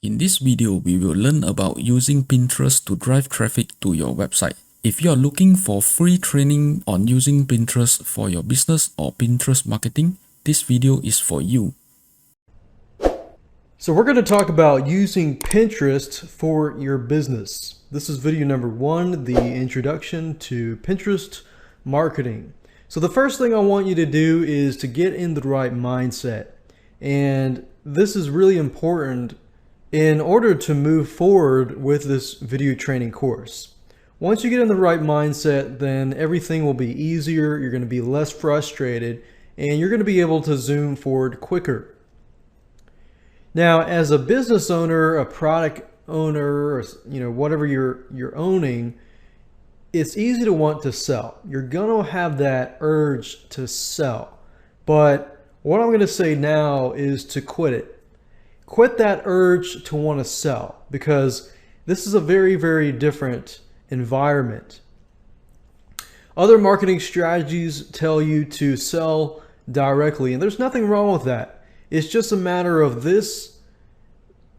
In this video, we will learn about using Pinterest to drive traffic to your website. If you are looking for free training on using Pinterest for your business or Pinterest marketing, this video is for you. So we're going to talk about using Pinterest for your business. This is video number 1, the introduction to Pinterest marketing. So the first thing I want you to do is to get in the right mindset. And this is really important in order to move forward with this video training course. Once you get in the right mindset, then everything will be easier, you're going to be less frustrated, and you're going to be able to zoom forward quicker. Now, as a business owner, a product owner, or whatever you're owning, it's easy to want to sell. You're going to have that urge to sell. But what I'm going to say now is to quit it. Quit that urge to want to sell, because this is a very, very different environment. Other marketing strategies tell you to sell directly, and there's nothing wrong with that. It's just a matter of this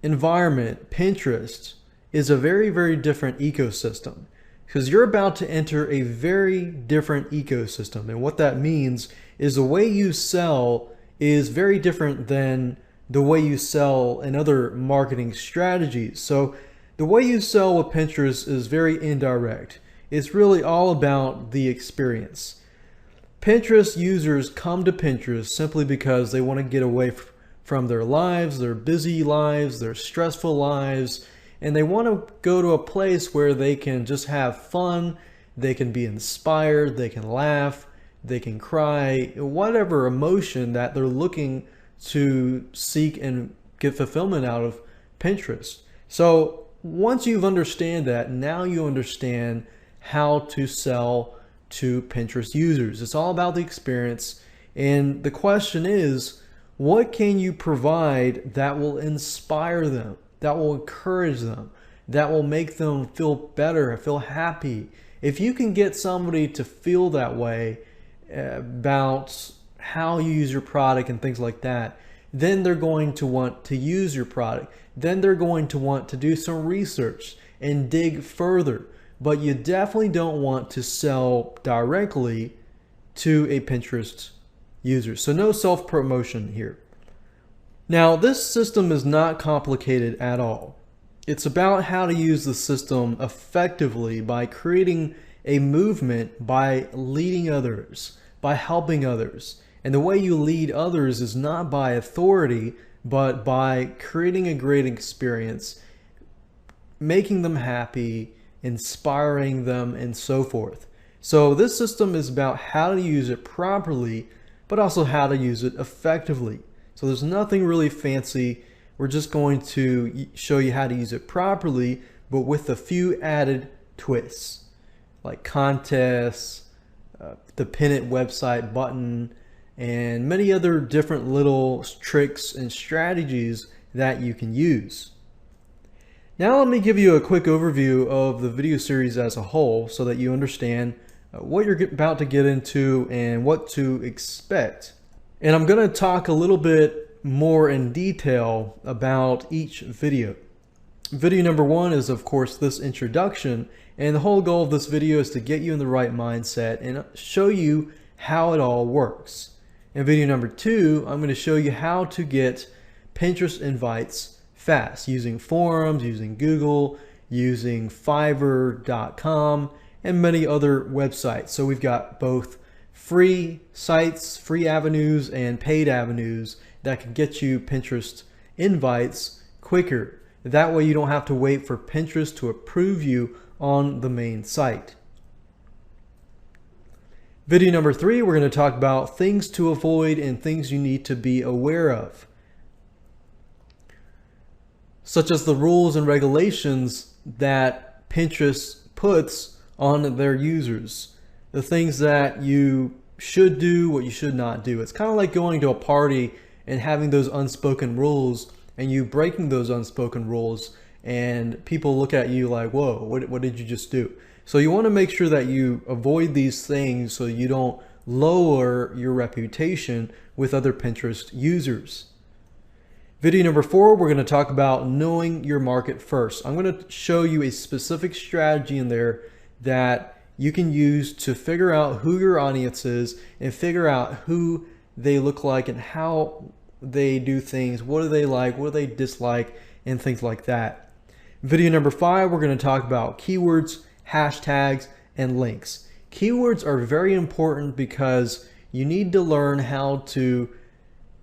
environment. Pinterest is a very, very different ecosystem, because you're about to enter a very different ecosystem. And what that means is the way you sell is very different than the way you sell in other marketing strategies. So the way you sell with Pinterest is very indirect. It's really all about the experience. Pinterest users come to Pinterest simply because they want to get away from their lives, their busy lives, their stressful lives, and they want to go to a place where they can just have fun, they can be inspired, they can laugh, they can cry, whatever emotion that they're looking to seek and get fulfillment out of Pinterest. So once you've understand that, now you understand how to sell to Pinterest users. It's all about the experience. And the question is, what can you provide that will inspire them, that will encourage them, that will make them feel better, feel happy? If you can get somebody to feel that way about how you use your product and things like that, then they're going to want to use your product. Then they're going to want to do some research and dig further. But you definitely don't want to sell directly to a Pinterest user. So no self-promotion here. Now, this system is not complicated at all. It's about how to use the system effectively by creating a movement, by leading others, by helping others. And the way you lead others is not by authority, but by creating a great experience, making them happy, inspiring them, and so forth. So this system is about how to use it properly, but also how to use it effectively. So there's nothing really fancy. We're just going to show you how to use it properly, but with a few added twists, like contests, the pin it website button, and many other different little tricks and strategies that you can use. Now let me give you a quick overview of the video series as a whole so that you understand what you're about to get into and what to expect. And I'm going to talk a little bit more in detail about each video. Video number 1 is, of course, this introduction, and the whole goal of this video is to get you in the right mindset and show you how it all works. In video number 2, I'm going to show you how to get Pinterest invites fast using forums, using Google, using Fiverr.com, and many other websites. So we've got both free sites, free avenues, and paid avenues that can get you Pinterest invites quicker. That way you don't have to wait for Pinterest to approve you on the main site. Video number 3, we're going to talk about things to avoid and things you need to be aware of, such as the rules and regulations that Pinterest puts on their users, the things that you should do, what you should not do. It's kind of like going to a party and having those unspoken rules and you breaking those unspoken rules, and people look at you like, whoa, what did you just do? So you want to make sure that you avoid these things so you don't lower your reputation with other Pinterest users. Video number 4, we're going to talk about knowing your market first. I'm going to show you a specific strategy in there that you can use to figure out who your audience is and figure out who they look like and how they do things, what do they like, what do they dislike, and things like that. Video number 5, we're going to talk about keywords, hashtags, and links. Keywords are very important because you need to learn how to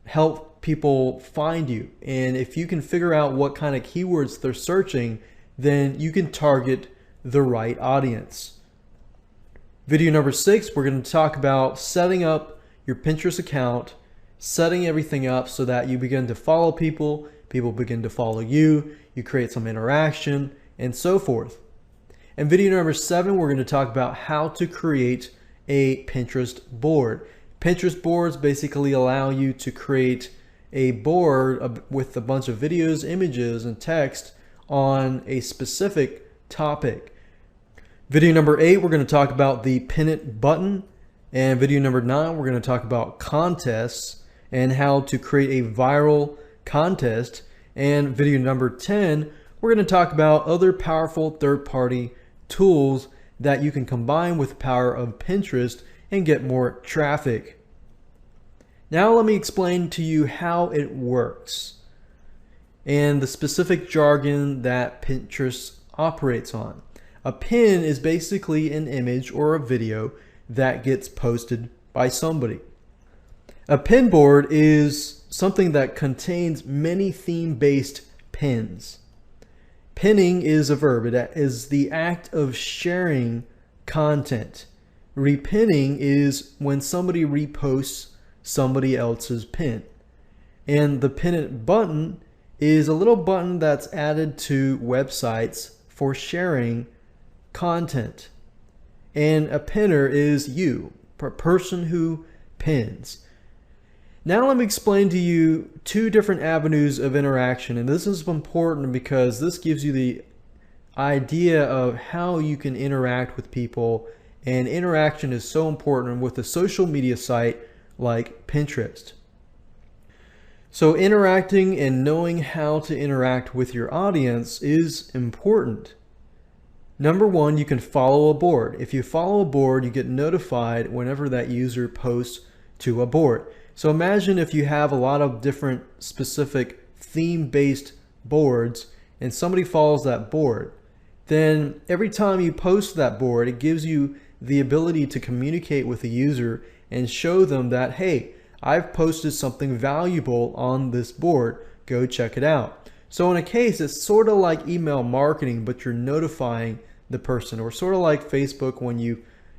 help people find you. And if you can figure out what kind of keywords they're searching, then you can target the right audience. Video number 6, we're going to talk about setting up your Pinterest account, setting everything up so that you begin to follow people, people begin to follow you, you create some interaction, and so forth. In video number 7, we're going to talk about how to create a Pinterest board. Pinterest boards basically allow you to create a board with a bunch of videos, images, and text on a specific topic. Video number 8, we're going to talk about the pin it button. And video number 9, we're going to talk about contests and how to create a viral contest. And video number 10, we're going to talk about other powerful third-party tools that you can combine with the power of Pinterest and get more traffic. Now let me explain to you how it works and the specific jargon that Pinterest operates on. A pin is basically an image or a video that gets posted by somebody. A pin board is something that contains many theme-based pins. Pinning is a verb. It is the act of sharing content. Repinning is when somebody reposts somebody else's pin. And the pin it button is a little button that's added to websites for sharing content. And a pinner is you, a person who pins. Now let me explain to you 2 different avenues of interaction, and this is important because this gives you the idea of how you can interact with people, and interaction is so important with a social media site like Pinterest. So interacting and knowing how to interact with your audience is important. Number 1, you can follow a board. If you follow a board, you get notified whenever that user posts to a board. So imagine if you have a lot of different specific theme-based boards and somebody follows that board, then every time you post that board, it gives you the ability to communicate with the user and show them that, hey, I've posted something valuable on this board. Go check it out. So in a case, it's sort of like email marketing, but you're notifying the person, or sort of like Facebook when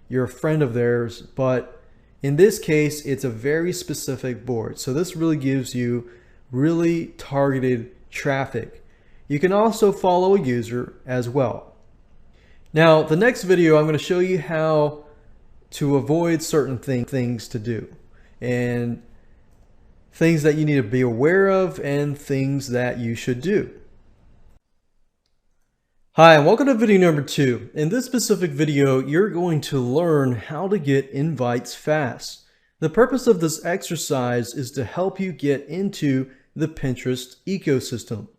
you're a friend of theirs, but in this case, it's a very specific board. So this really gives you really targeted traffic. You can also follow a user as well. Now, the next video, I'm going to show you how to avoid certain things to do, and things that you need to be aware of, and things that you should do. Hi, and welcome to video number 2. In this specific video, you're going to learn how to get invites fast. The purpose of this exercise is to help you get into the Pinterest ecosystem.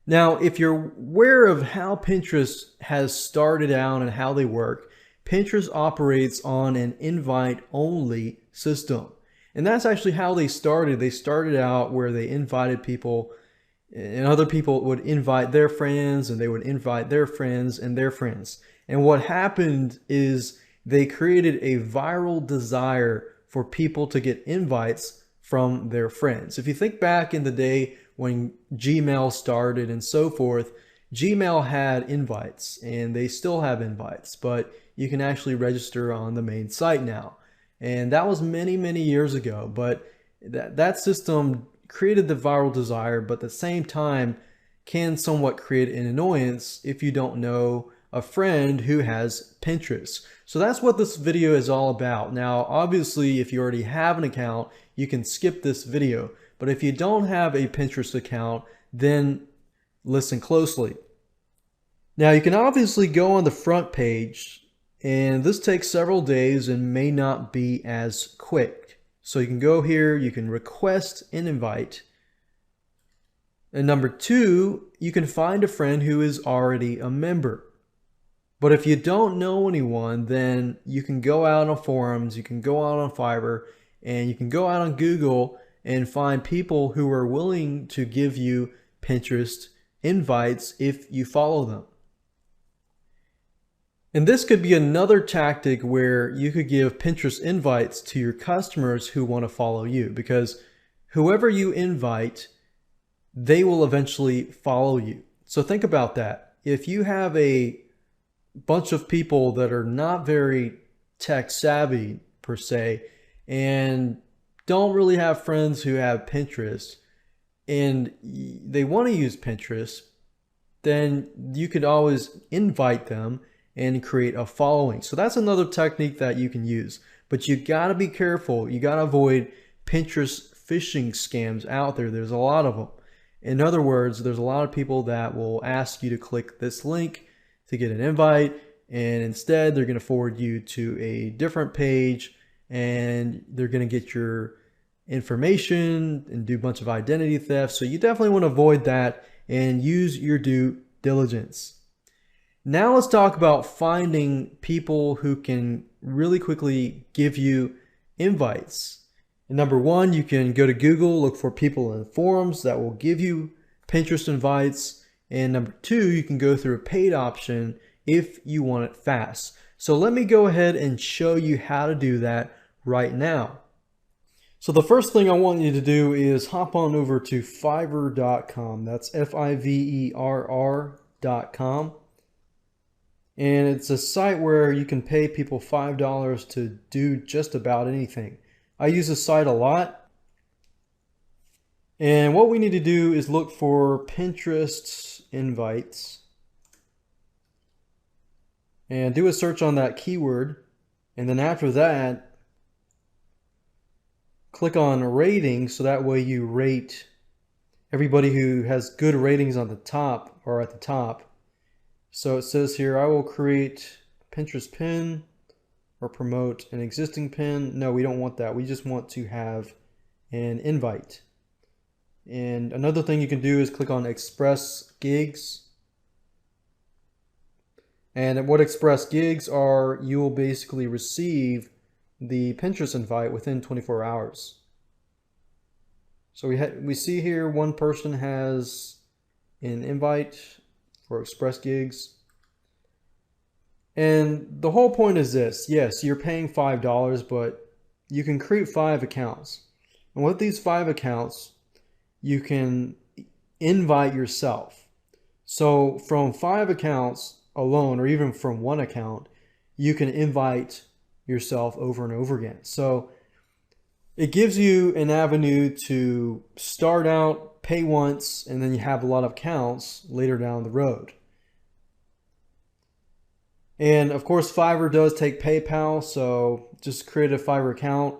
Now, if you're aware of how Pinterest has started out and how they work, Pinterest operates on an invite-only system. And that's actually how they started. They started out where they invited people, and other people would invite their friends, and they would invite their friends and their friends. And what happened is they created a viral desire for people to get invites from their friends. If you think back in the day when Gmail started and so forth, Gmail had invites, and they still have invites, but you can actually register on the main site now. And that was many, many years ago, but that system created the viral desire, but at the same time can somewhat create an annoyance if you don't know a friend who has Pinterest. So that's what this video is all about. Now, obviously, if you already have an account, you can skip this video. But if you don't have a Pinterest account, then listen closely. Now, you can obviously go on the front page, and this takes several days and may not be as quick. So you can go here, you can request an invite, And number two, you can find a friend who is already a member. But if you don't know anyone, then you can go out on forums, you can go out on Fiverr, and you can go out on Google and find people who are willing to give you Pinterest invites if you follow them. And this could be another tactic where you could give Pinterest invites to your customers who want to follow you, because whoever you invite, they will eventually follow you. So think about that. If you have a bunch of people that are not very tech savvy per se and don't really have friends who have Pinterest and they want to use Pinterest, then you could always invite them and create a following. So that's another technique that you can use, but you got to be careful. You got to avoid Pinterest phishing scams out there. There's a lot of them. In other words, there's a lot of people that will ask you to click this link to get an invite, and instead they're going to forward you to a different page and they're going to get your information and do a bunch of identity theft. So you definitely want to avoid that and use your due diligence. Now let's talk about finding people who can really quickly give you invites. And number one, you can go to Google, look for people in forums that will give you Pinterest invites. And number two, you can go through a paid option if you want it fast. So let me go ahead and show you how to do that right now. So the first thing I want you to do is hop on over to Fiverr.com. That's Fiverr.com. And it's a site where you can pay people $5 to do just about anything. I use this site a lot. And what we need to do is look for Pinterest invites and do a search on that keyword. And then after that, click on rating, so that way you rate everybody who has good ratings on the top or at the top. So it says here, I will create Pinterest pin or promote an existing pin. No, we don't want that. We just want to have an invite. And another thing you can do is click on Express Gigs. And what Express Gigs are, you will basically receive the Pinterest invite within 24 hours. So we see here one person has an invite for Express Gigs. And the whole point is this: yes, you're paying $5, but you can create 5 accounts. And with these 5 accounts, you can invite yourself. So from 5 accounts alone, or even from 1 account, you can invite yourself over and over again. So it gives you an avenue to start out, pay once, and then you have a lot of accounts later down the road. And of course, Fiverr does take PayPal, so just create a Fiverr account,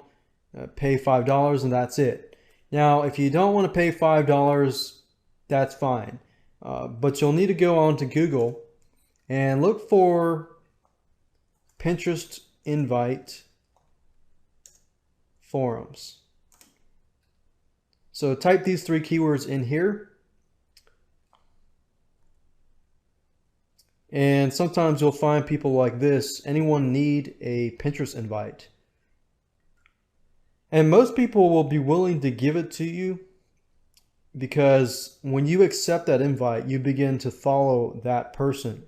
pay $5, and that's it. Now, if you don't want to pay $5, that's fine. But you'll need to go on to Google and look for Pinterest invite forums. So type these 3 keywords in here. And sometimes you'll find people like this: anyone need a Pinterest invite? And most people will be willing to give it to you, because when you accept that invite, you begin to follow that person.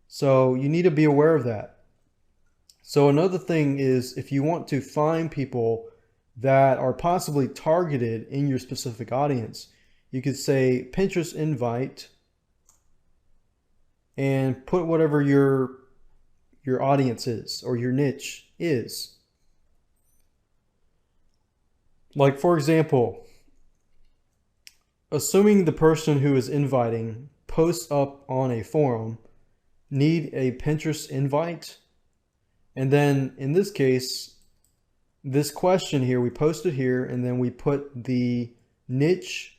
So you need to be aware of that. So another thing is, if you want to find people that are possibly targeted in your specific audience, you could say Pinterest invite and put whatever your audience is or your niche is. Like, for example, assuming the person who is inviting posts up on a forum, need a Pinterest invite, and then in this case, this question here, we post it here, and then we put the niche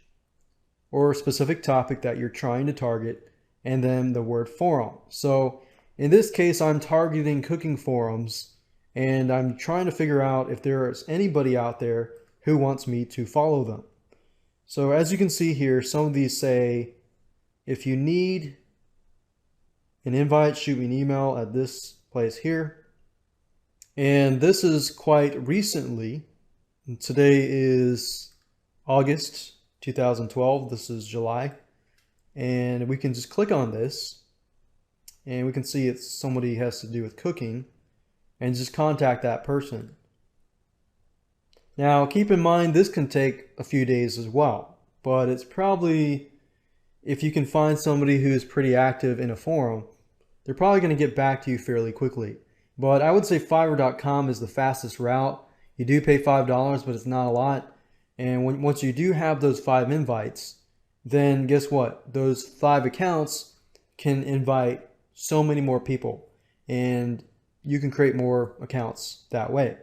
or specific topic that you're trying to target, and then the word forum. So in this case, I'm targeting cooking forums, and I'm trying to figure out if there is anybody out there who wants me to follow them. So as you can see here, some of these say, if you need an invite, shoot me an email at this place here. And this is quite recently. Today is August 2012. This is July. And we can just click on this and we can see it's somebody has to do with cooking and just contact that person. Now keep in mind this can take a few days as well, but it's probably, if you can find somebody who's pretty active in a forum, they're probably going to get back to you fairly quickly. But I would say Fiverr.com is the fastest route. You do pay $5, but it's not a lot. And once you do have those 5 invites, then guess what? Those 5 accounts can invite so many more people, and you can create more accounts that way.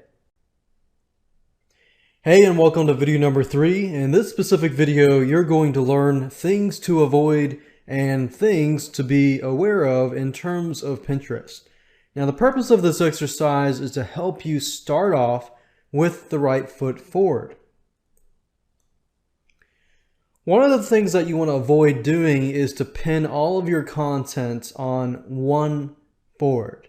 Hey, and welcome to video number 3. In this specific video, you're going to learn things to avoid and things to be aware of in terms of Pinterest. Now, the purpose of this exercise is to help you start off with the right foot forward. One of the things that you want to avoid doing is to pin all of your content on one board.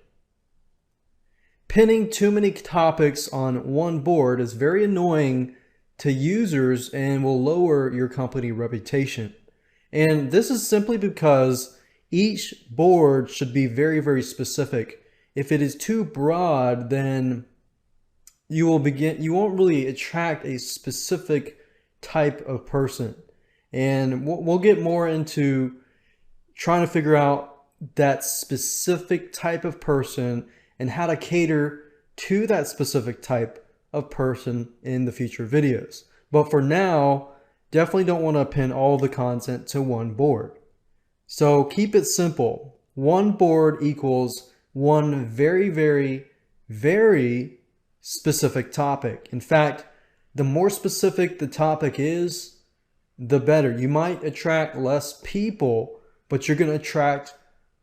Pinning too many topics on one board is very annoying to users and will lower your company reputation. And this is simply because each board should be very, very specific. If it is too broad, then you won't really attract a specific type of person. And we'll get more into trying to figure out that specific type of person and how to cater to that specific type of person in the future videos. But for now, definitely don't want to pin all the content to one board. So keep it simple. One board equals one very, very, very specific topic. In fact, the more specific the topic is, the better. You might attract less people, but you're going to attract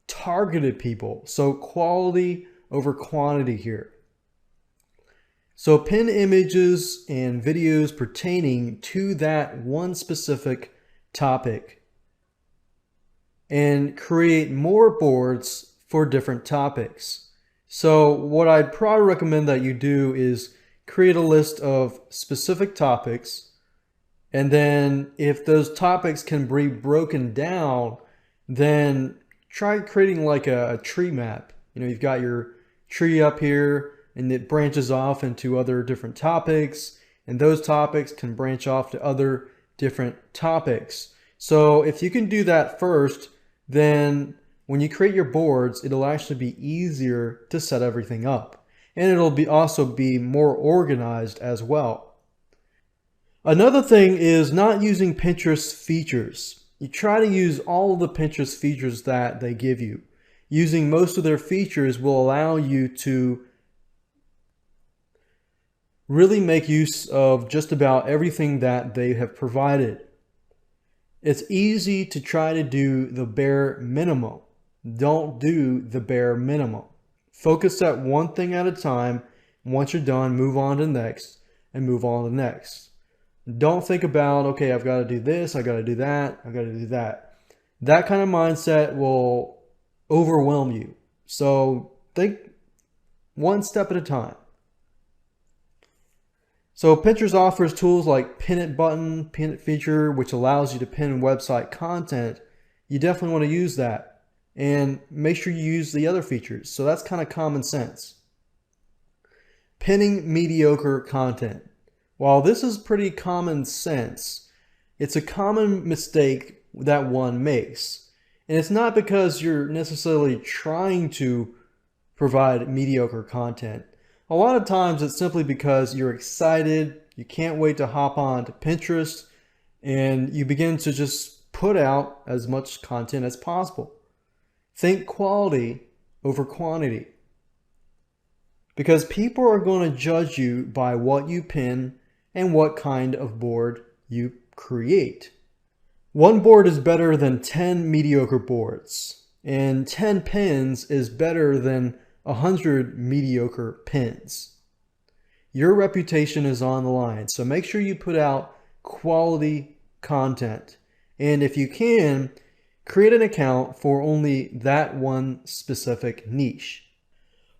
targeted people. So quality over quantity here. So pin images and videos pertaining to that one specific topic and create more boards for different topics. So what I'd probably recommend that you do is create a list of specific topics. And then if those topics can be broken down, then try creating like a tree map. You know, you've got your tree up here and it branches off into other different topics, and those topics can branch off to other different topics. So if you can do that first, then when you create your boards, it'll actually be easier to set everything up. And it'll also be more organized as well. Another thing is not using Pinterest features. You try to use all of the Pinterest features that they give you. Using most of their features will allow you to really make use of just about everything that they have provided. It's easy to try to do the bare minimum. Don't do the bare minimum. Focus at one thing at a time. Once you're done, move on to the next and move on to the next. Don't think about, okay, I've got to do this, I've got to do that, I've got to do that. That kind of mindset will overwhelm you. So think one step at a time. So Pinterest offers tools like Pin It button, Pin It feature, which allows you to pin website content. You definitely want to use that. And make sure you use the other features. So that's kind of common sense. Pinning mediocre content. While this is pretty common sense, it's a common mistake that one makes. And it's not because you're necessarily trying to provide mediocre content. A lot of times it's simply because you're excited, you can't wait to hop on to Pinterest, and you begin to just put out as much content as possible. Think quality over quantity. Because people are going to judge you by what you pin and what kind of board you create. One board is better than 10 mediocre boards, and 10 pins is better than 100 mediocre pins. Your reputation is on the line, so make sure you put out quality content. And if you can, create an account for only that one specific niche.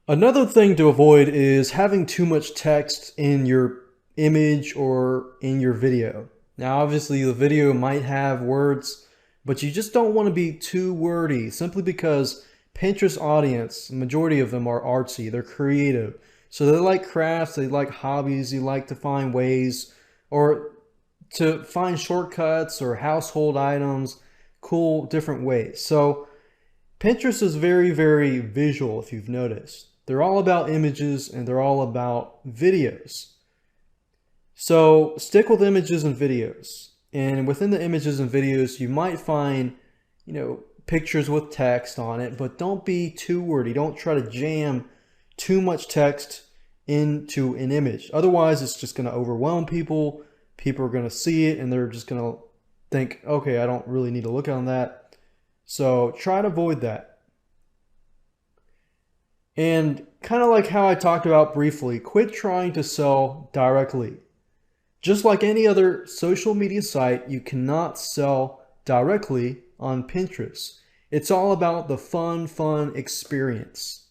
Another thing to avoid is having too much text in your image or in your video. Now, obviously, the video might have words, but you just don't want to be too wordy simply because Pinterest audience, the majority of them are artsy, they're creative. So they like crafts, they like hobbies, they like to find ways or to find shortcuts or household items, cool different ways. So Pinterest is very, very visual if you've noticed. They're all about images and they're all about videos. So stick with images and videos. And within the images and videos, you might find, pictures with text on it, but don't be too wordy. Don't try to jam too much text into an image. Otherwise, it's just going to overwhelm people. People are going to see it and they're just going to think, okay, I don't really need to look on that. So try to avoid that. And kind of like how I talked about briefly, quit trying to sell directly. Just like any other social media site, you cannot sell directly on Pinterest. It's all about the fun experience.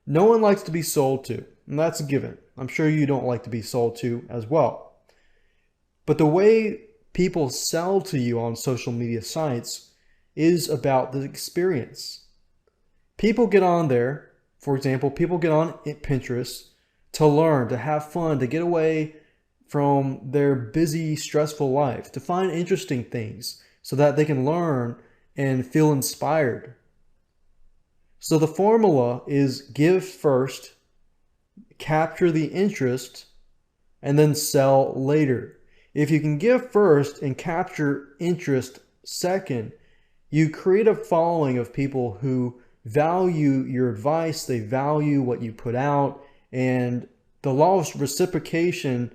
No one likes to be sold to, and that's a given. I'm sure you don't like to be sold to as well. But the way people sell to you on social media sites is about the experience. People get on there, for example, people get on Pinterest to learn, to have fun, to get away from their busy, stressful life, to find interesting things so that they can learn and feel inspired. So the formula is give first, capture the interest, and then sell later. If you can give first and capture interest second, you create a following of people who value your advice, they value what you put out, and the law of reciprocation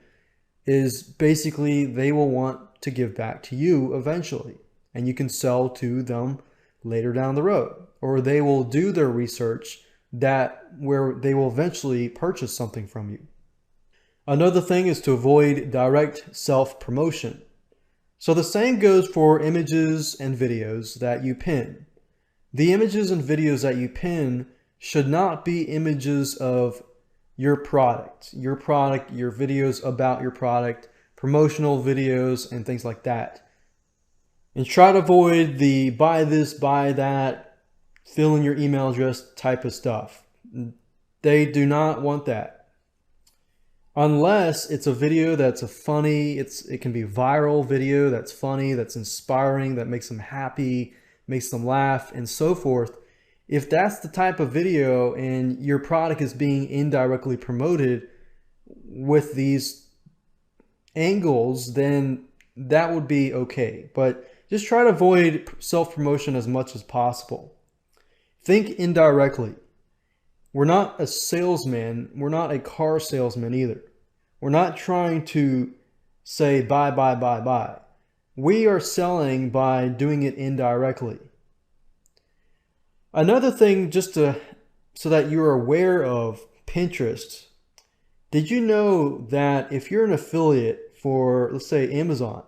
is basically they will want to give back to you eventually, and you can sell to them later down the road, or they will do their research where they will eventually purchase something from you. Another thing is to avoid direct self-promotion. So the same goes for images and videos that you pin. The images and videos that you pin should not be images of your product, your videos about your product, promotional videos, and things like that. And try to avoid the buy this, buy that, fill in your email address type of stuff. They do not want that. Unless it's a video that's it can be viral video that's funny, that's inspiring, that makes them happy, makes them laugh, and so forth. If that's the type of video and your product is being indirectly promoted with these angles, then that would be okay. But just try to avoid self-promotion as much as possible. Think indirectly. We're not a salesman. We're not a car salesman either. We're not trying to say buy, buy, buy, buy. We are selling by doing it indirectly. Another thing, so that you're aware of Pinterest, did you know that if you're an affiliate for, let's say, Amazon,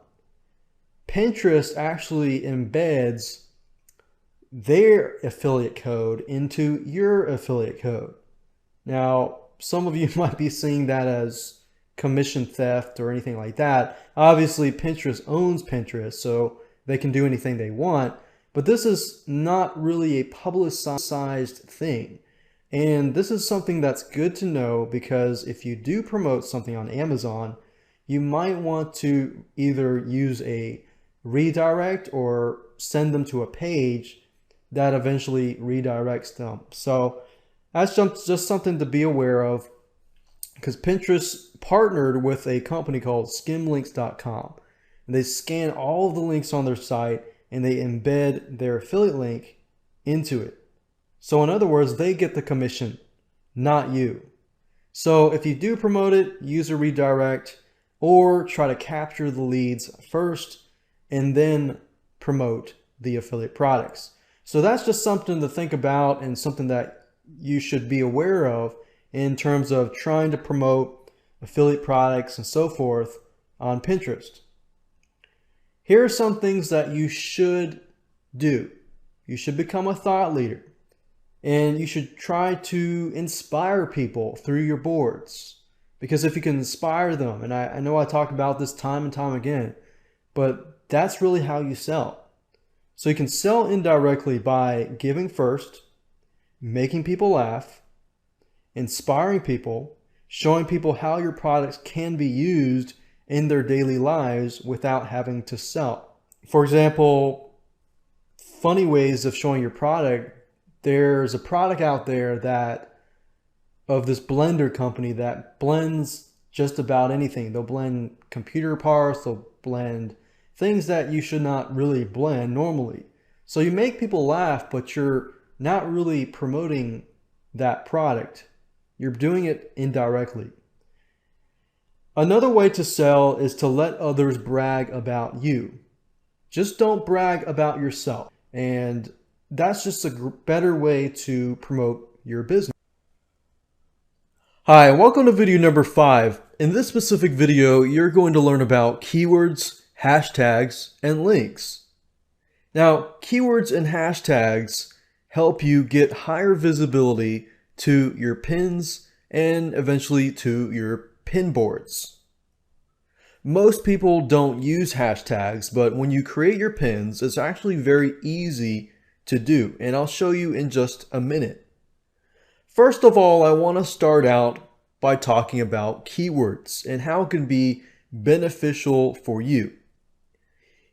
Pinterest actually embeds their affiliate code into your affiliate code? Now, some of you might be seeing that as commission theft or anything like that. Obviously, Pinterest owns Pinterest, so they can do anything they want. But this is not really a publicized thing. And this is something that's good to know, because if you do promote something on Amazon, you might want to either use a redirect or send them to a page that eventually redirects them. So that's just something to be aware of, because Pinterest partnered with a company called skimlinks.com. And they scan all of the links on their site and they embed their affiliate link into it. So in other words, they get the commission, not you. So if you do promote it, use a redirect or try to capture the leads first and then promote the affiliate products. So that's just something to think about and something that you should be aware of in terms of trying to promote affiliate products and so forth on Pinterest. Here are some things that you should do. You should become a thought leader, and you should try to inspire people through your boards. Because if you can inspire them, and I know I talk about this time and time again, but that's really how you sell. So you can sell indirectly by giving first, making people laugh, inspiring people, showing people how your products can be used in their daily lives without having to sell. For example, funny ways of showing your product. There's a product out there that of this blender company that blends just about anything. They'll blend computer parts, they'll blend things that you should not really blend normally. So you make people laugh, but you're not really promoting that product. You're doing it indirectly. Another way to sell is to let others brag about you. Just don't brag about yourself. And that's just a better way to promote your business. Hi, welcome to video number 5. In this specific video, you're going to learn about keywords, hashtags, and links. Now, keywords and hashtags help you get higher visibility to your pins and eventually to your pin boards. Most people don't use hashtags, but when you create your pins, it's actually very easy to do, and I'll show you in just a minute. First of all, I want to start out by talking about keywords and how it can be beneficial for you.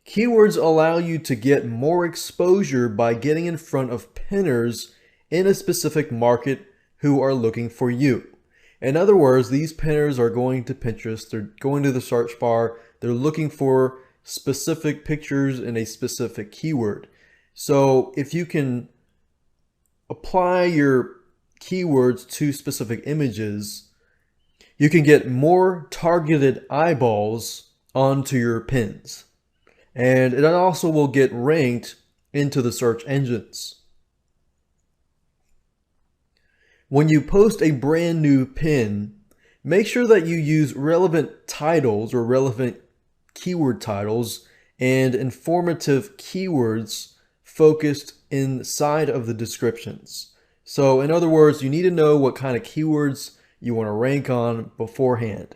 Keywords allow you to get more exposure by getting in front of pinners in a specific market who are looking for you. In other words, these pinners are going to Pinterest, they're going to the search bar, they're looking for specific pictures in a specific keyword. So if you can apply your keywords to specific images, you can get more targeted eyeballs onto your pins. And it also will get ranked into the search engines. When you post a brand new pin, make sure that you use relevant titles or relevant keyword titles and informative keywords focused inside of the descriptions. So in other words, you need to know what kind of keywords you want to rank on beforehand.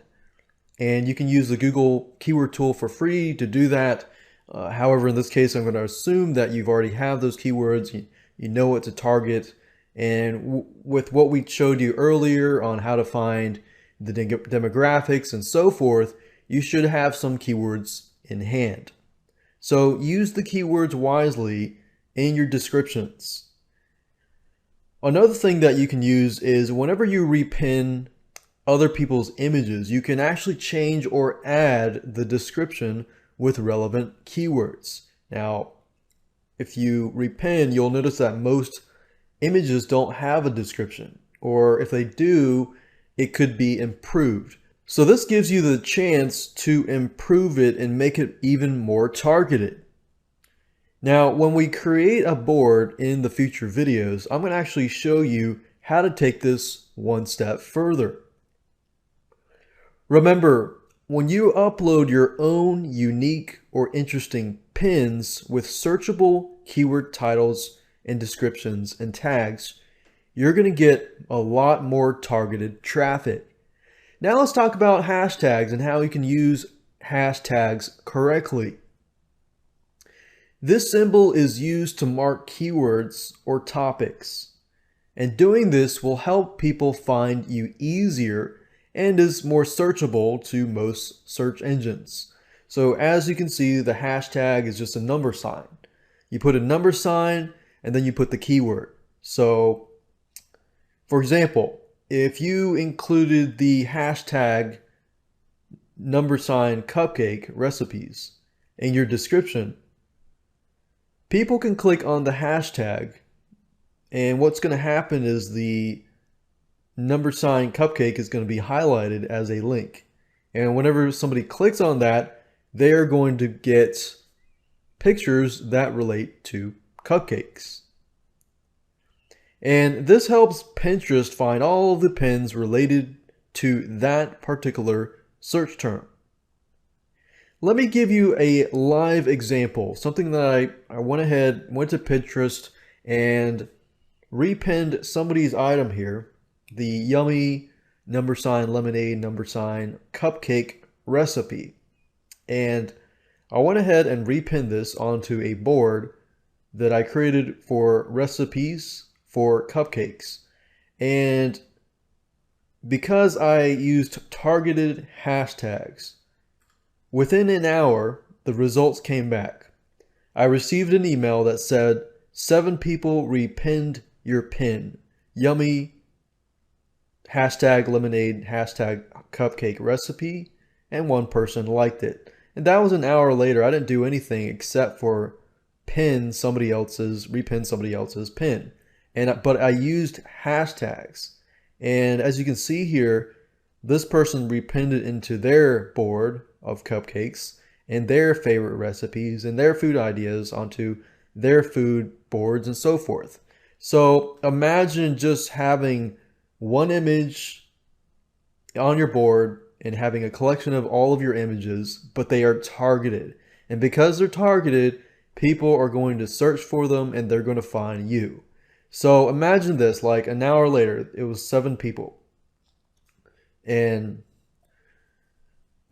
And you can use the Google keyword tool for free to do that. However, in this case, I'm going to assume that you've already have those keywords, you know what to target. And with what we showed you earlier on how to find the demographics and so forth, you should have some keywords in hand. So use the keywords wisely in your descriptions. Another thing that you can use is whenever you repin other people's images, you can actually change or add the description with relevant keywords. Now, if you repin, you'll notice that most images don't have a description, or if they do, it could be improved. So this gives you the chance to improve it and make it even more targeted. Now, when we create a board in the future videos, I'm going to actually show you how to take this one step further. Remember, when you upload your own unique or interesting pins with searchable keyword titles and descriptions and tags, you're going to get a lot more targeted traffic. Now let's talk about hashtags and how you can use hashtags correctly. This symbol is used to mark keywords or topics, and doing this will help people find you easier and is more searchable to most search engines. So as you can see, the hashtag is just a number sign. You put a number sign and then you put the keyword. So for example, if you included the hashtag #cupcake recipes in your description, people can click on the hashtag, and what's going to happen is the #cupcake is going to be highlighted as a link. And whenever somebody clicks on that, they're going to get pictures that relate to cupcakes. And this helps Pinterest find all of the pins related to that particular search term. Let me give you a live example, something that I went to Pinterest and repinned somebody's item here, the yummy #lemonade cupcake recipe. And I went ahead and repinned this onto a board that I created for recipes for cupcakes. And because I used targeted hashtags, within an hour, the results came back. I received an email that said, 7 people repinned your pin. Yummy, #lemonade, #cupcake recipe, and 1 person liked it. And that was an hour later. I didn't do anything except for repin somebody else's pin. But I used hashtags. And as you can see here, this person repinned it into their board of cupcakes and their favorite recipes and their food ideas onto their food boards and so forth. So imagine just having one image on your board and having a collection of all of your images, but they are targeted. And because they're targeted, people are going to search for them and they're going to find you. So imagine this, like an hour later, it was 7 people. And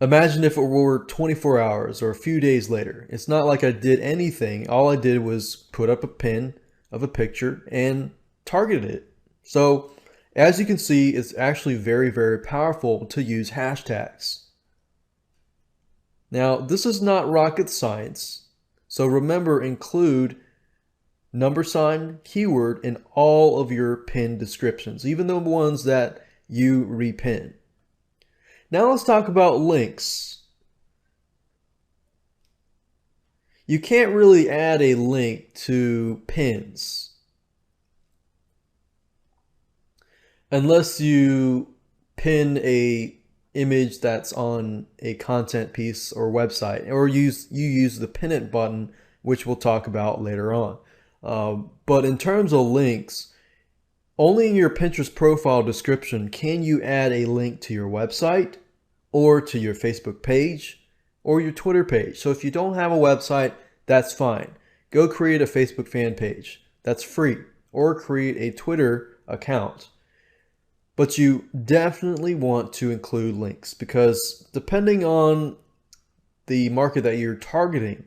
imagine if it were 24 hours or a few days later. It's not like I did anything. All I did was put up a pin of a picture and targeted it. So as you can see, it's actually very, very powerful to use hashtags. Now, this is not rocket science. So remember, include keyword in all of your pin descriptions, even the ones that you repin. Now let's talk about links. You can't really add a link to pins unless you pin a image that's on a content piece or website, or you use the pin it button, which we'll talk about later on. But in terms of links, only in your Pinterest profile description can you add a link to your website or to your Facebook page or your Twitter page. So if you don't have a website, that's fine. Go create a Facebook fan page. That's free. Or create a Twitter account. But you definitely want to include links, because depending on the market that you're targeting,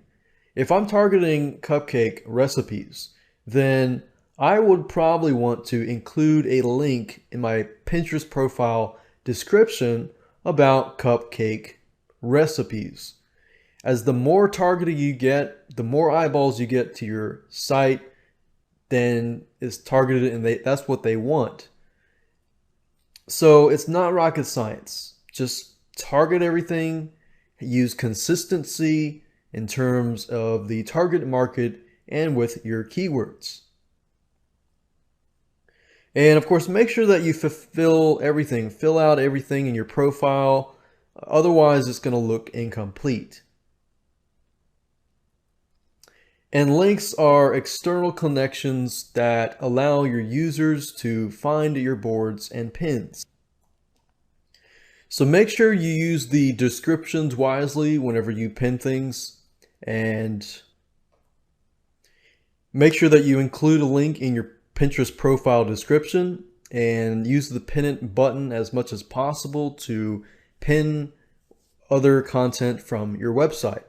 if I'm targeting cupcake recipes, then I would probably want to include a link in my Pinterest profile description about cupcake recipes. As the more targeted you get, the more eyeballs you get to your site, then it's targeted and that's what they want. So it's not rocket science. Just target everything, use consistency in terms of the target market and with your keywords. And of course, make sure that you fill out everything in your profile. Otherwise, it's going to look incomplete. And links are external connections that allow your users to find your boards and pins. So make sure you use the descriptions wisely whenever you pin things, and make sure that you include a link in your Pinterest profile description, and use the pin it button as much as possible to pin other content from your website.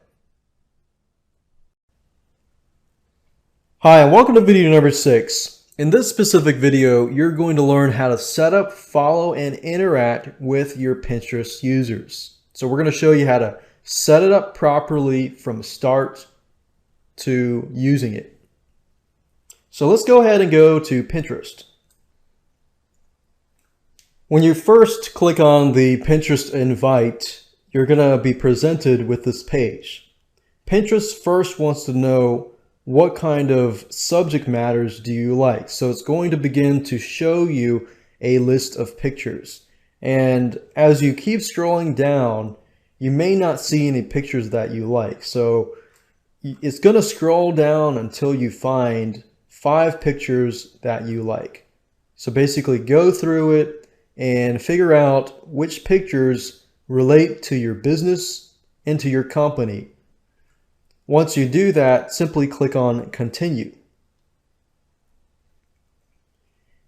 Hi, and welcome to video number 6. In this specific video, you're going to learn how to set up, follow, and interact with your Pinterest users. So we're going to show you how to set it up properly from start to using it. So let's go ahead and go to Pinterest. When you first click on the Pinterest invite, you're going to be presented with this page. Pinterest first wants to know what kind of subject matters do you like. So it's going to begin to show you a list of pictures. And as you keep scrolling down, you may not see any pictures that you like. So it's going to scroll down until you find 5 pictures that you like. So basically go through it and figure out which pictures relate to your business into your company. Once you do that, simply click on Continue.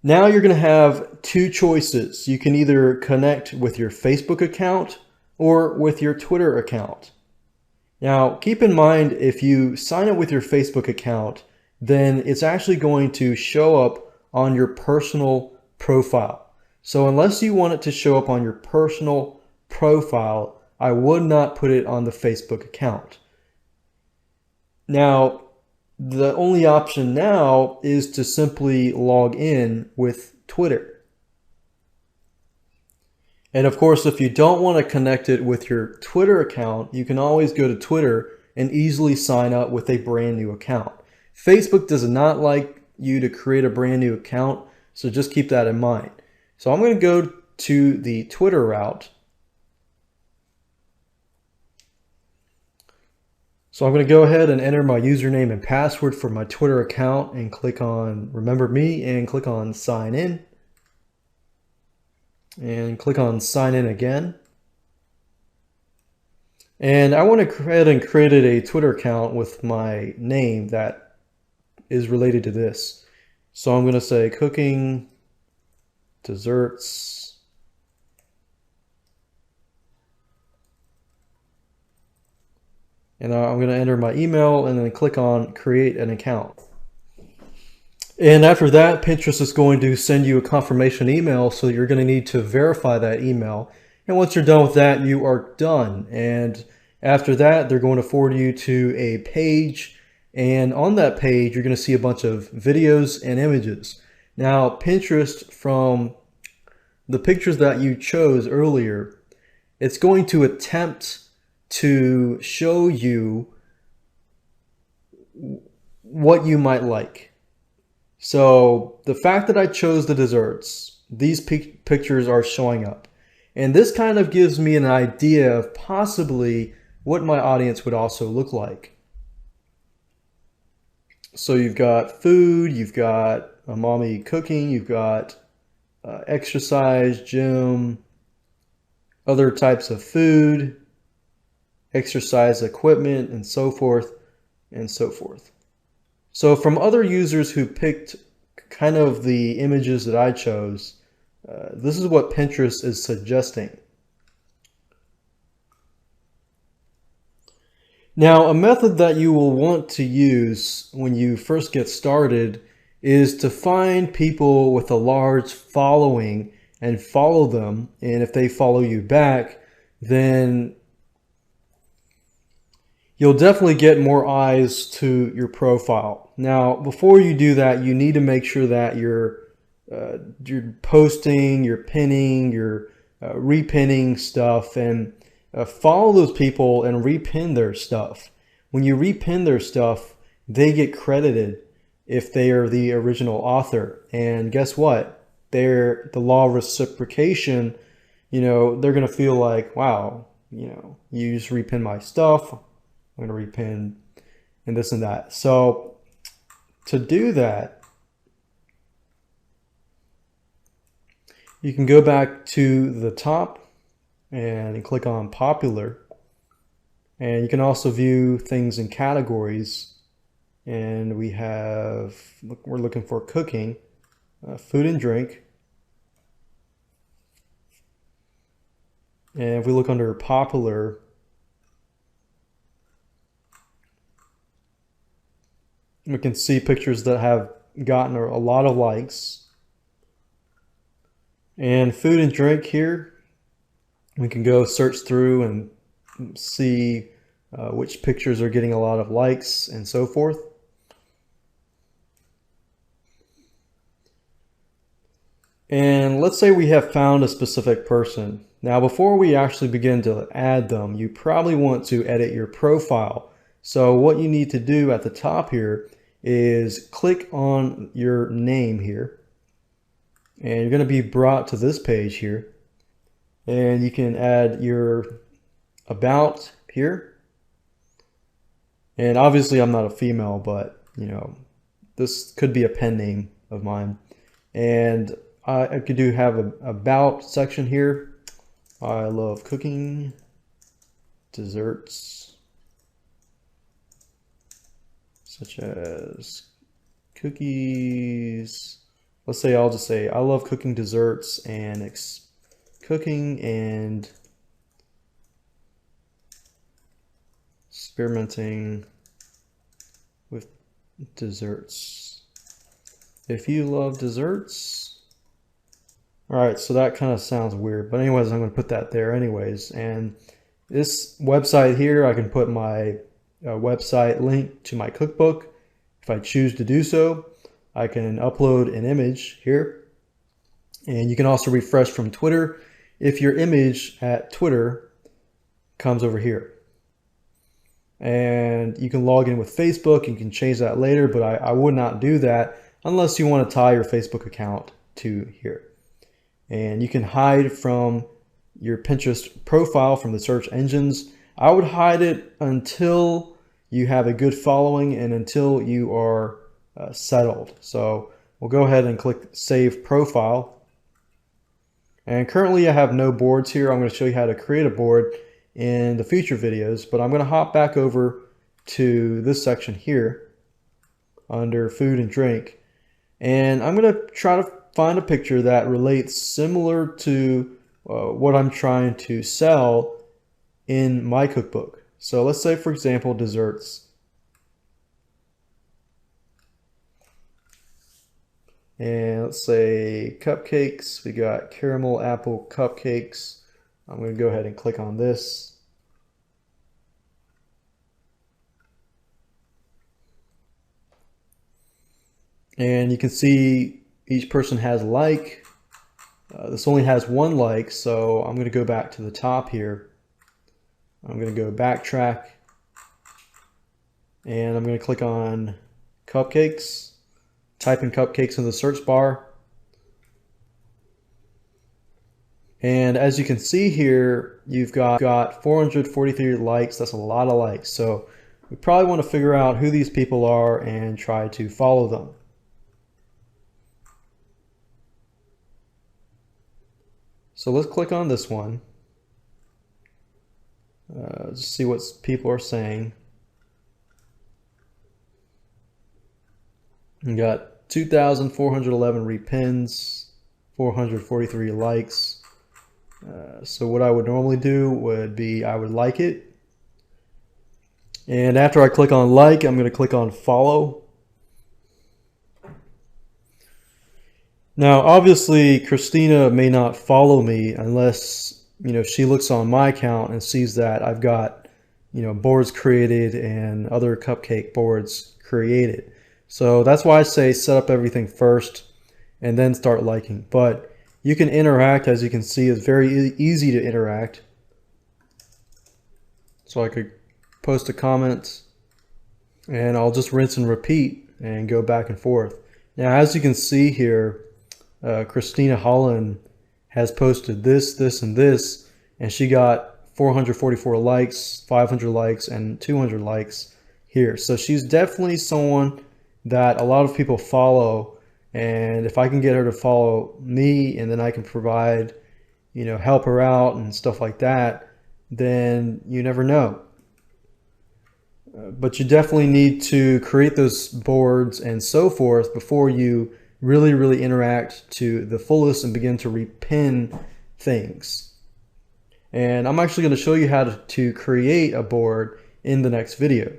Now you're going to have two choices. You can either connect with your Facebook account or with your Twitter account. Now, keep in mind, if you sign up with your Facebook account, then it's actually going to show up on your personal profile. So unless you want it to show up on your personal profile, I would not put it on the Facebook account. Now, the only option now is to simply log in with Twitter. And of course, if you don't want to connect it with your Twitter account, you can always go to Twitter and easily sign up with a brand new account. Facebook does not like you to create a brand new account, so just keep that in mind. So I'm going to go to the Twitter route. So I'm going to go ahead and enter my username and password for my Twitter account and click on Remember Me and click on Sign In. And click on Sign In again. And I want to go ahead and create a Twitter account with my name that is related to this. So I'm going to say cooking, desserts, and I'm going to enter my email and then click on create an account. And after that, Pinterest is going to send you a confirmation email, so you're going to need to verify that email. And once you're done with that, you are done. And after that, they're going to forward you to a page. And on that page, you're going to see a bunch of videos and images. Now, Pinterest, from the pictures that you chose earlier, it's going to attempt to show you what you might like. So the fact that I chose the desserts, these pictures are showing up. And this kind of gives me an idea of possibly what my audience would also look like. So you've got food, you've got a mommy cooking, you've got exercise, gym, other types of food, exercise equipment, and so forth and so forth. So from other users who picked kind of the images that I chose, this is what Pinterest is suggesting. Now, a method that you will want to use when you first get started is to find people with a large following and follow them. And if they follow you back, then you'll definitely get more eyes to your profile. Now, before you do that, you need to make sure that you're posting, you're pinning, you're repinning stuff, and follow those people and repin their stuff. When you repin their stuff, they get credited if they are the original author. And guess what? They're the law of reciprocation. You know, they're going to feel like, wow, you know, you just repin my stuff. I'm going to repin and this and that. So to do that, you can go back to the top and click on popular. And you can also view things in categories. And we have, we're looking for cooking, food and drink. And if we look under popular, we can see pictures that have gotten a lot of likes. And food and drink here, we can go search through and see which pictures are getting a lot of likes and so forth. And let's say we have found a specific person. Now, before we actually begin to add them, you probably want to edit your profile. So what you need to do at the top here is click on your name here. And you're going to be brought to this page here. And you can add your about here. And obviously I'm not a female, but you know, this could be a pen name of mine. And I could have an about section here. I love cooking. desserts such as cookies. Let's say I'll just say I love cooking desserts and cooking and experimenting with desserts. If you love desserts. All right, so that kind of sounds weird, but anyways, I'm going to put that there anyways. And this website here, I can put my website link to my cookbook. If I choose to do so, I can upload an image here. And you can also refresh from Twitter if your image at Twitter comes over here. And you can log in with Facebook. You can change that later, but I would not do that unless you want to tie your Facebook account to here. And you can hide from your Pinterest profile from the search engines. I would hide it until you have a good following and until you are settled. So we'll go ahead and click Save Profile. And currently I have no boards here. I'm going to show you how to create a board in the future videos, but I'm going to hop back over to this section here under food and drink. And I'm going to try to find a picture that relates similar to what I'm trying to sell in my cookbook. So let's say, for example, desserts. And let's say cupcakes. We got caramel apple cupcakes. I'm going to go ahead and click on this. And you can see each person has a like. This only has one like, so I'm going to go back to the top here. I'm going to go backtrack. And I'm going to click on cupcakes. Type in cupcakes in the search bar. And as you can see here, you've got 443 likes. That's a lot of likes. So we probably want to figure out who these people are and try to follow them. So let's click on this one. Just see what people are saying. We got 2,411 repins, 443 likes. So what I would normally do would be I would like it. And after I click on like, I'm going to click on follow. Now, obviously, Christina may not follow me unless, she looks on my account and sees that I've got, boards created and other cupcake boards created. So that's why I say set up everything first and then start liking. But you can interact, as you can see, it's very easy to interact. So I could post a comment and I'll just rinse and repeat and go back and forth. Now, as you can see here, Christina Holland has posted this, this, and this, and she got 444 likes, 500 likes, and 200 likes here. So she's definitely someone that a lot of people follow, and if I can get her to follow me and then I can provide, help her out and stuff like that, then you never know. But you definitely need to create those boards and so forth before you really interact to the fullest and begin to repin things. And I'm actually going to show you how to create a board in the next video.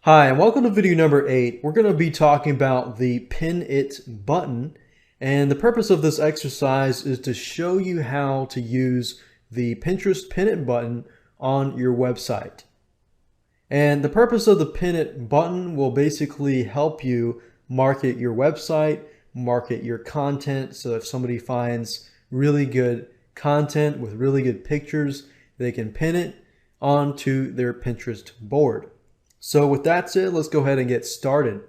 Hi, and welcome to video number 8. We're going to be talking about the Pin It button. And the purpose of this exercise is to show you how to use the Pinterest Pin It button on your website. And the purpose of the Pin It button will basically help you market your website, market your content. So if somebody finds really good content with really good pictures, they can pin it onto their Pinterest board. So with that said, let's go ahead and get started.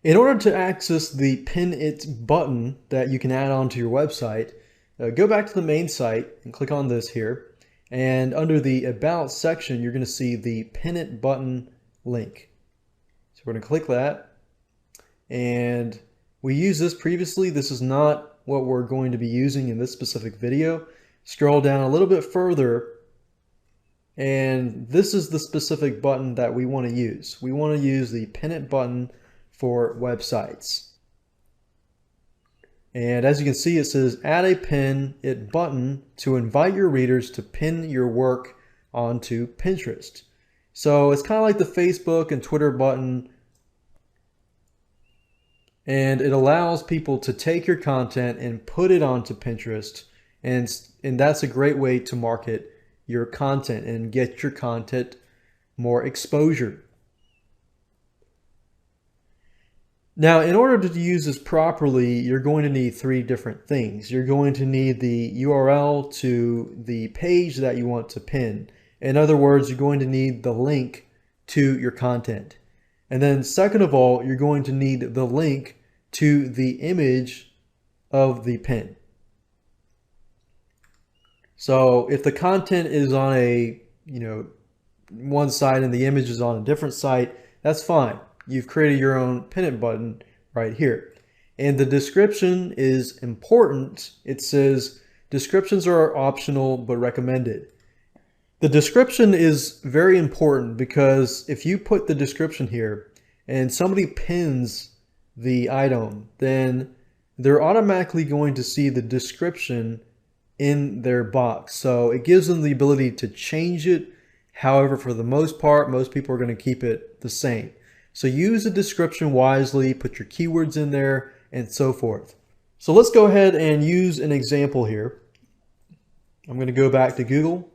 In order to access the Pin It button that you can add onto your website, go back to the main site and click on this here. And under the About section, you're going to see the Pin It button link. So we're going to click that. And we used this previously. This is not what we're going to be using in this specific video. scroll down a little bit further, and this is the specific button that we want to use. We want to use the pin it button for websites. And as you can see, it says add a pin it button to invite your readers to pin your work onto Pinterest. So it's kind of like the Facebook and Twitter button, and it allows people to take your content and put it onto Pinterest, and that's a great way to market your content and get your content more exposure. Now, in order to use this properly, you're going to need three different things. You're going to need the URL to the page that you want to pin. In other words, you're going to need the link to your content. And then second of all, you're going to need the link to the image of the pin. So if the content is on a, one site and the image is on a different site, that's fine. You've created your own pin it button right here. And the description is important. It says descriptions are optional but recommended. The description is very important because if you put the description here and somebody pins the item, then they're automatically going to see the description in their box. So it gives them the ability to change it. However, for the most part, most people are going to keep it the same. So use the description wisely, put your keywords in there, and so forth. So let's go ahead and use an example here. I'm going to go back to Google.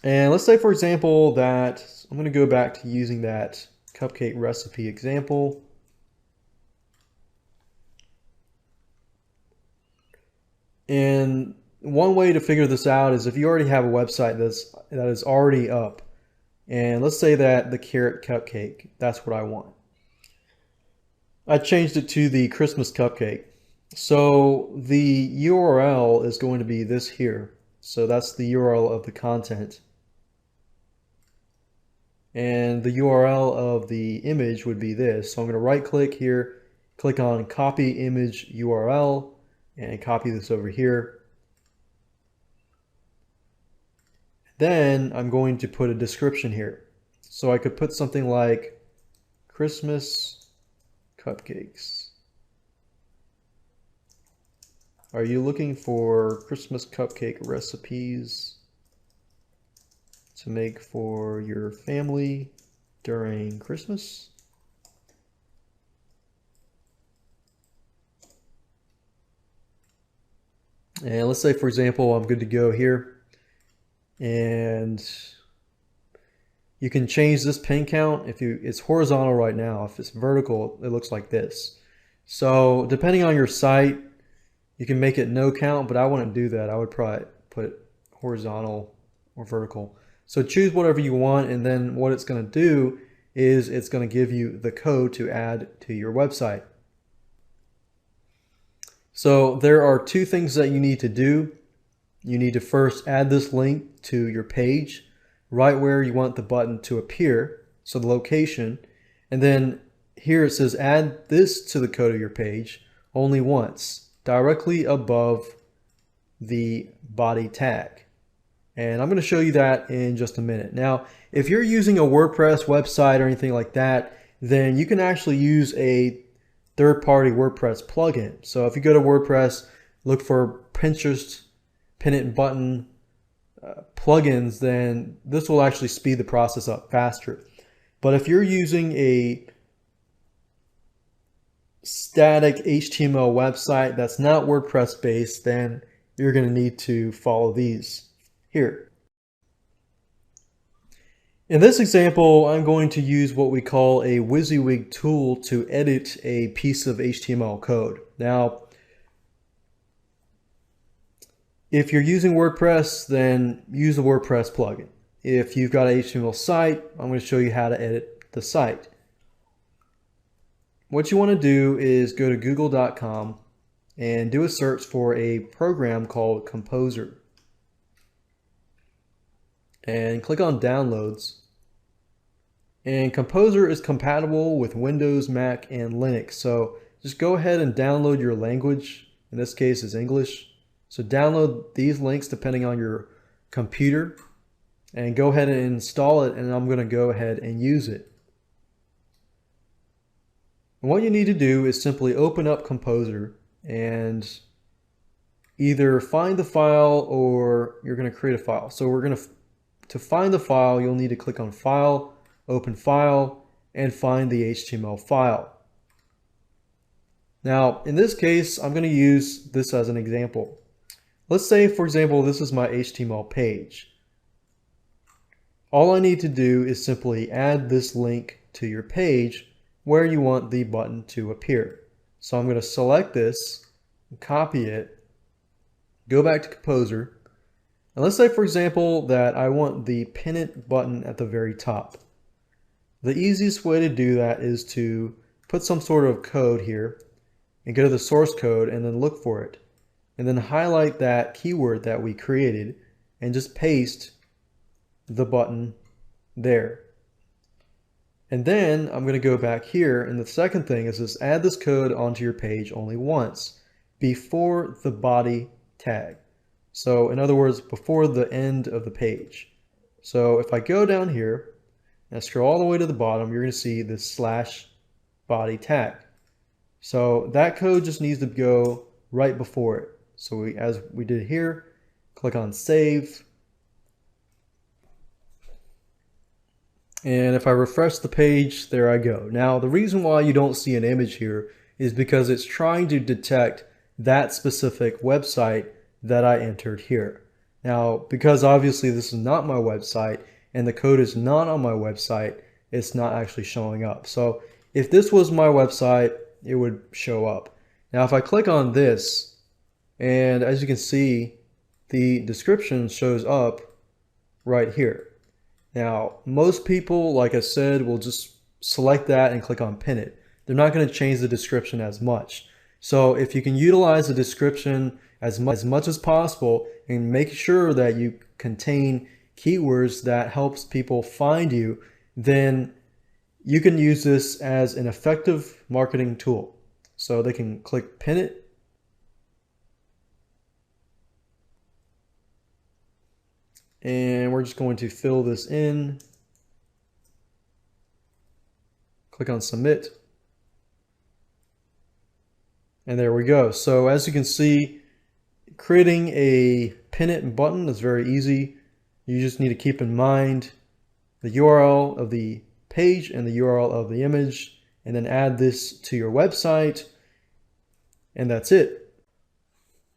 And let's say, for example, that I'm going to go back to using that cupcake recipe example. And one way to figure this out is if you already have a website that is already up. And let's say that the carrot cupcake, that's what I want. I changed it to the Christmas cupcake. So the URL is going to be this here. So that's the URL of the content. And the URL of the image would be this. So I'm going to right click here, click on copy image URL, and copy this over here. Then I'm going to put a description here. So I could put something like Christmas cupcakes. Are you looking for Christmas cupcake recipes to make for your family during Christmas? And let's say, for example, I'm good to go here. And you can change this pin count. It's horizontal right now. If it's vertical, it looks like this. So depending on your site, you can make it no count, but I wouldn't do that. I would probably put it horizontal or vertical. So choose whatever you want, and then what it's going to do is it's going to give you the code to add to your website. So there are two things that you need to do. You need to first add this link to your page right where you want the button to appear, so the location, and then here it says add this to the code of your page only once, directly above the body tag. And I'm going to show you that in just a minute. Now, if you're using a WordPress website or anything like that, then you can actually use a third-party WordPress plugin. So if you go to WordPress, look for Pinterest pin it button plugins, then this will actually speed the process up faster. But if you're using a static HTML website that's not WordPress based, then you're going to need to follow these here. In this example, I'm going to use what we call a WYSIWYG tool to edit a piece of HTML code. Now, if you're using WordPress, then use the WordPress plugin. If you've got an HTML site, I'm going to show you how to edit the site. What you want to do is go to google.com and do a search for a program called Composer. And click on Downloads. And Composer is compatible with Windows, Mac, and Linux. So just go ahead and download your language. In this case, is English. So download these links depending on your computer and go ahead and install it, and I'm going to go ahead and use it. And what you need to do is simply open up Composer and either find the file or you're going to create a file. So we're going to find the file, you'll need to click on File, Open File, and find the HTML file. Now, in this case, I'm going to use this as an example. Let's say, for example, this is my HTML page. All I need to do is simply add this link to your page where you want the button to appear. So I'm going to select this, copy it, go back to Composer, and let's say, for example, that I want the pin it button at the very top. The easiest way to do that is to put some sort of code here and go to the source code and then look for it. And then highlight that keyword that we created and just paste the button there. And then I'm going to go back here, and the second thing is just add this code onto your page only once before the body tag. So in other words, before the end of the page. So if I go down here and scroll all the way to the bottom, you're going to see this /body tag. So that code just needs to go right before it. So as we did here, click on Save. And if I refresh the page, there I go. Now, the reason why you don't see an image here is because it's trying to detect that specific website that I entered here. Now, because obviously this is not my website and the code is not on my website, it's not actually showing up. So if this was my website, it would show up. Now, if I click on this, and as you can see, the description shows up right here. Now, most people, like I said, will just select that and click on Pin It. They're not going to change the description as much. So if you can utilize the description as much as possible and make sure that you contain keywords that helps people find you, then you can use this as an effective marketing tool. So they can click Pin It. And we're just going to fill this in. Click on Submit. And there we go. So as you can see, creating a Pin It button is very easy. You just need to keep in mind the URL of the page and the URL of the image, and then add this to your website, and that's it.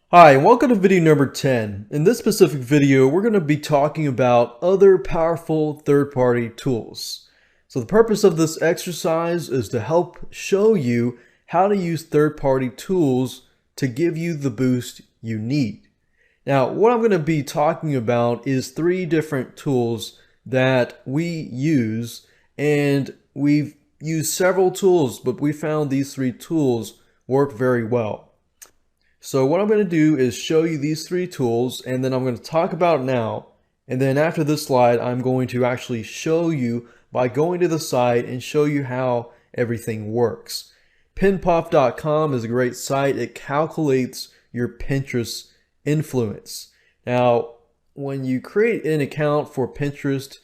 Hi, and welcome to video number 10. In this specific video, we're going to be talking about other powerful third-party tools. So the purpose of this exercise is to help show you how to use third-party tools to give you the boost you need. Now, what I'm going to be talking about is 3 different tools that we use, and we've used several tools, but we found these 3 tools work very well. So what I'm going to do is show you these 3 tools, and then I'm going to talk about it now. And then after this slide, I'm going to actually show you by going to the site and show you how everything works. Pinpuff.com is a great site. It calculates your Pinterest influence. Now, when you create an account for Pinterest,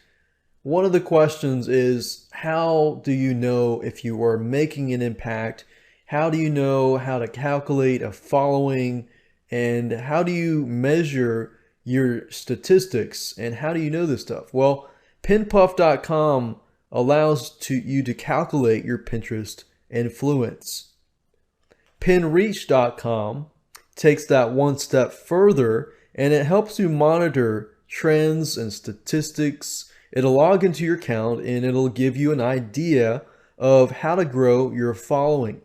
one of the questions is, how do you know if you are making an impact? How do you know how to calculate a following, and how do you measure your statistics, and how do you know this stuff? Well, pinpuff.com allows you to calculate your Pinterest influence. Pinreach.com takes that one step further, and it helps you monitor trends and statistics. It'll log into your account and it'll give you an idea of how to grow your following.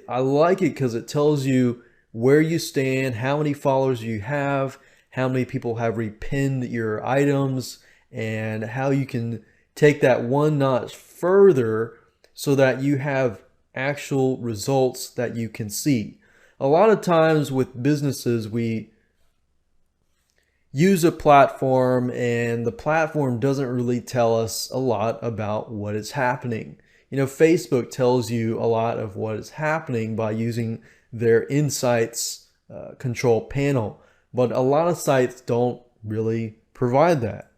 I like it because it tells you where you stand, how many followers you have, how many people have repinned your items, and how you can take that one notch further so that you have actual results that you can see. A lot of times with businesses, we use a platform and the platform doesn't really tell us a lot about what is happening. You know, Facebook tells you a lot of what is happening by using their insights control panel. but a lot of sites don't really provide that.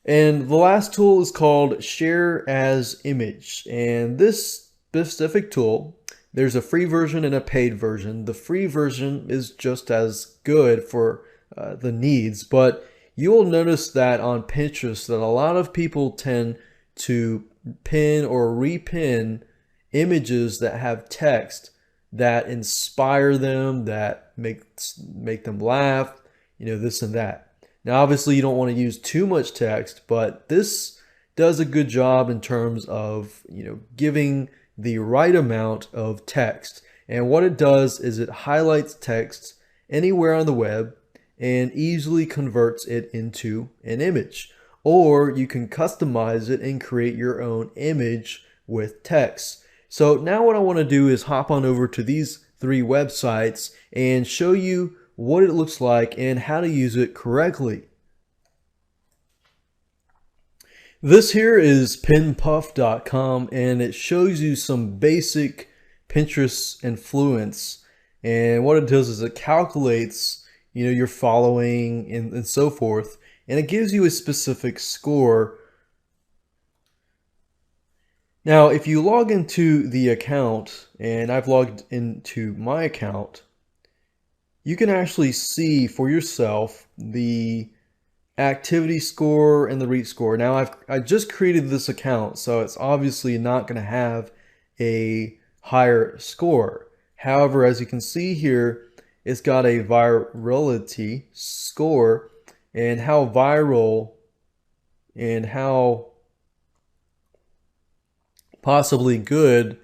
And the last tool is called Share as Image. And this specific tool, there's a free version and a paid version. The free version is just as good for the needs, but you will notice that on Pinterest that a lot of people tend to pin or repin images that have text that inspire them, that make them laugh, this and that. Now, obviously, you don't want to use too much text, but this does a good job in terms of, giving the right amount of text. And what it does is it highlights text anywhere on the web and easily converts it into an image. Or you can customize it and create your own image with text. So now what I want to do is hop on over to these 3 websites and show you what it looks like and how to use it correctly. This here is pinpuff.com, and it shows you some basic Pinterest influence. And what it does is it calculates, your following and so forth, and it gives you a specific score. Now, if you log into the account, and I've logged into my account, you can actually see for yourself the activity score and the reach score. Now, I just created this account, so it's obviously not going to have a higher score. However, as you can see here, it's got a virality score and how viral and how possibly good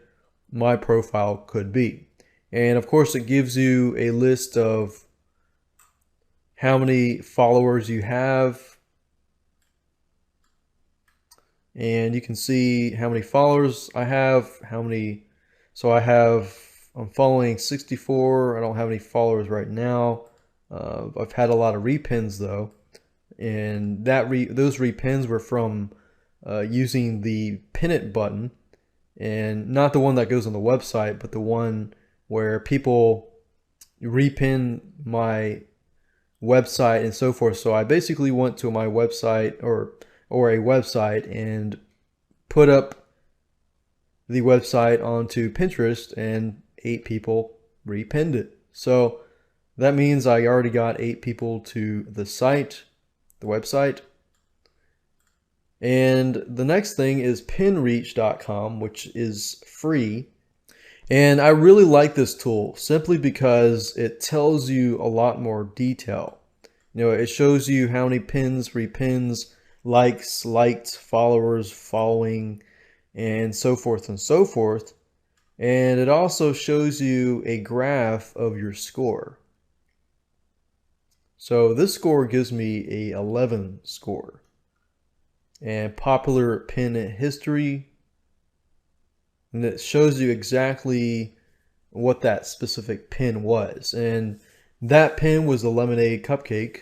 my profile could be. And of course, it gives you a list of how many followers you have. And you can see how many followers I have, so I'm following 64. I don't have any followers right now. I've had a lot of repins though. And those repins were from using the pin it button, and not the one that goes on the website, but the one where people repin my website and so forth. So I basically went to my website or a website and put up the website onto Pinterest, and 8 people repinned it. So that means I already got 8 people to the site, the website. And the next thing is pinreach.com, which is free. And I really like this tool simply because it tells you a lot more detail. It shows you how many pins, repins, likes, liked, followers, following, and so forth and so forth. And it also shows you a graph of your score. So this score gives me a 11 score. And popular pin history, and it shows you exactly what that specific pin was. And that pin was the lemonade cupcake.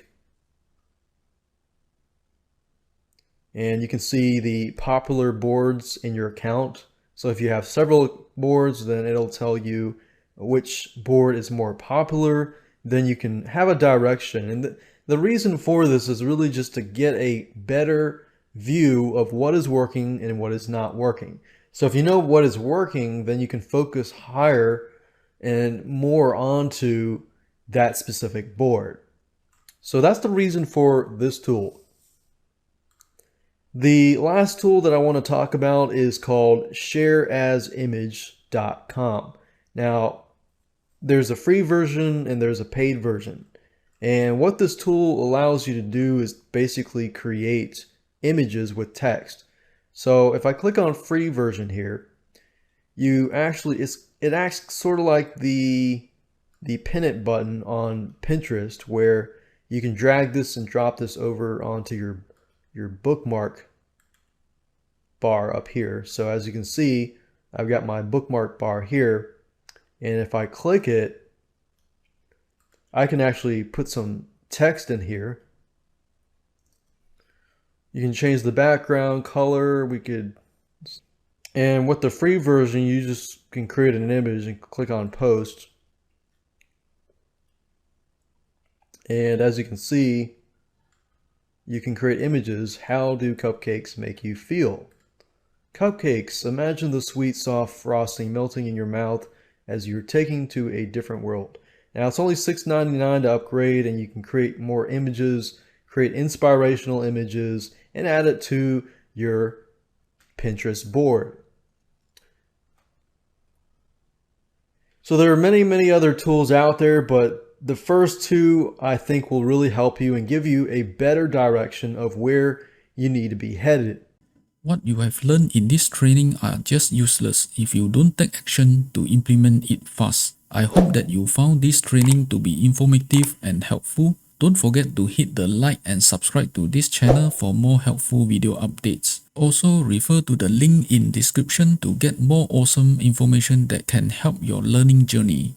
And you can see the popular boards in your account. So if you have several boards, then it'll tell you which board is more popular. Then you can have a direction. And the reason for this is really just to get a better view of what is working and what is not working. So if you know what is working, then you can focus higher and more onto that specific board. So that's the reason for this tool. The last tool that I want to talk about is called shareasimage.com. Now, there's a free version and there's a paid version. And what this tool allows you to do is basically create images with text. So if I click on free version here, it acts sort of like the pin it button on Pinterest, where you can drag this and drop this over onto your bookmark bar up here. So as you can see, I've got my bookmark bar here, and if I click it, I can actually put some text in here. You can change the background color. And with the free version, you just can create an image and click on post. And as you can see, you can create images. How do cupcakes make you feel? Cupcakes, imagine the sweet, soft frosting melting in your mouth as you're taking to a different world. Now it's only $6.99 to upgrade, and you can create more images, create inspirational images, and add it to your Pinterest board. So there are many, many other tools out there, but the first two I think will really help you and give you a better direction of where you need to be headed. What you have learned in this training are just useless if you don't take action to implement it fast. I hope that you found this training to be informative and helpful. Don't forget to hit the like and subscribe to this channel for more helpful video updates. Also refer to the link in description to get more awesome information that can help your learning journey.